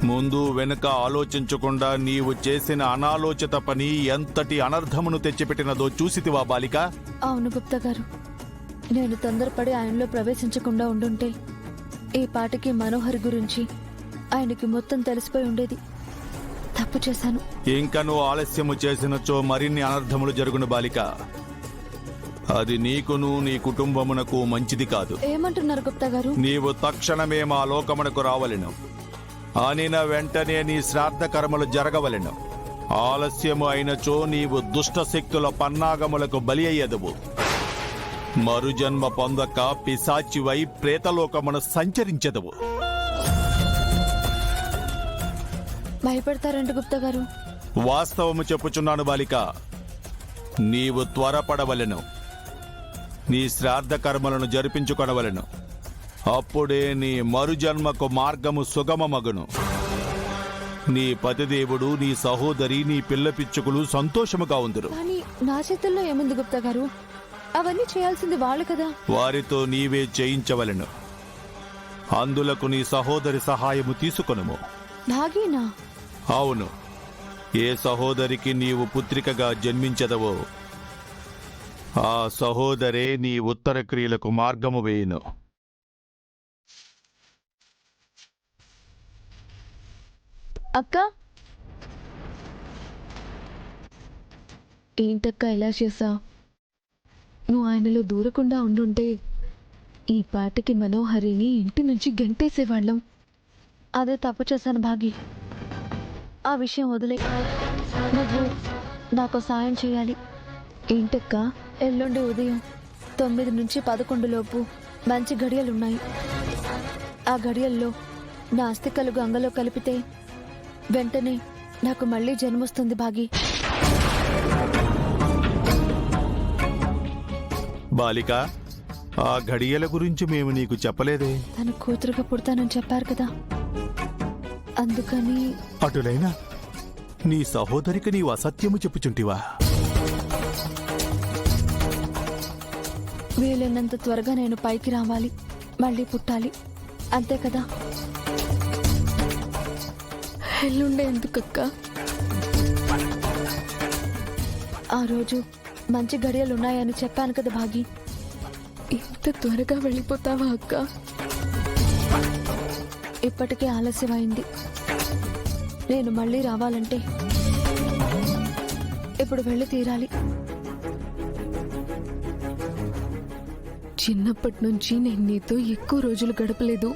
ముందు వెనుక ఆలోచించకుండా నీవు చేసిన అనాలోచిత పని ఎంతటి అనర్థమును తెచ్చిపెట్టినదో చూసితివా బాలిక? అవును గుప్తా గారు, నేను తొందరపడి ఆయనలో ప్రవేశించకుండా ఉండుంటే ఈ పాటికి మనోహర్ గురించి ఆయనకి మొత్తం తెలిసిపోయి ఉండేది. తప్పు చేశాను. ఇంకను ఆలస్యము చేసినచో మరిన్ని అనర్థములు జరుగును బాలిక. అది నీకును నీ కుటుంబమునకు మంచిది కాదు. ఏమంటున్నారు గుప్తా గారు? నీవు తక్షణమే మా లోకమునకు రావలెను. అనిన వెంటనే నీ శ్రాద్ధ కర్మలు జరగవలెను. ఆలస్యము అయినచో నీవు దుష్ట శక్తుల పన్నాగములకు బలి అయ్యదువు. మరుజన్మ పొందక పిశాచివై ప్రేతలోకమును సంచరించెదవు. భయపెడతారంట గుప్తా గారు. వాస్తవము చెప్పుచున్నాను బాలిక. నీవు త్వరపడవలెను. నీ శ్రాద్ధ కర్మలను జరిపించుకొనవలెను. అప్పుడే నీ మరుజన్మకు మార్గము సుగమమగును. నీ పతిదేవుడు, నీ సహోదరి, నీ పిల్ల పిచ్చుకులు సంతోషముగా ఉందురు. కానీ నా చేతుల్లో ఏముంది గుప్తా గారు? అవన్నీ చేయాల్సింది వాళ్ళు కదా. వారితో నీవే చేయించవలెను. అందులకు నీ సహోదరి సహాయము తీసుకొనుము. నాగేనా? అవును. ఏ సహోదరికి నీవు పుత్రికగా జన్మించదవో ఆ సహోదరే నీ ఉత్తర క్రియలకు మార్గము వేయును. అక్క, ఏంటక్క ఎలా చేసావు? నువ్వు ఆయనలో దూరకుండా ఉండుంటే ఈ పాటకి మనోహరిని ఇంటి నుంచి గంటేసేవాళ్ళం. అదే తప్పు చేశాను భాగి. ఆ విషయం వదిలే. నువ్వు నాకు సాయం చేయాలి. ఏంటక్క? ఎల్లుండి ఉదయం 9 నుంచి 11 లోపు మంచి గడియలున్నాయి. ఆ గడియల్లో నా అస్థికలు గంగలో కలిపితే వెంటనే నాకు మళ్ళీ జన్మొస్తుంది భాగి. బాలిక, ఆ ఘడియల గురించి మేము నీకు చెప్పలేదే. తన కూతురుగా పుడతానని చెప్పారు కదా, అందుకని. అటులైనా నీ సహోదరికి నీవు అసత్యము చెప్పుచుంటివా? వీలైనంత త్వరగా నేను పైకి రావాలి, మళ్ళీ పుట్టాలి, అంతే కదా. ఎల్లుండే ఎందుకక్క? ఆ రోజు మంచి గడియలున్నాయని చెప్పాను కదా భాగి. ఇంత త్వరగా వెళ్ళిపోతావా అక్క? ఇప్పటికే ఆలస్యమైంది. నేను మళ్ళీ రావాలంటే ఇప్పుడు వెళ్ళి తీరాలి. చిన్నప్పటి నుంచి నేను నీతో ఎక్కువ రోజులు గడపలేదు.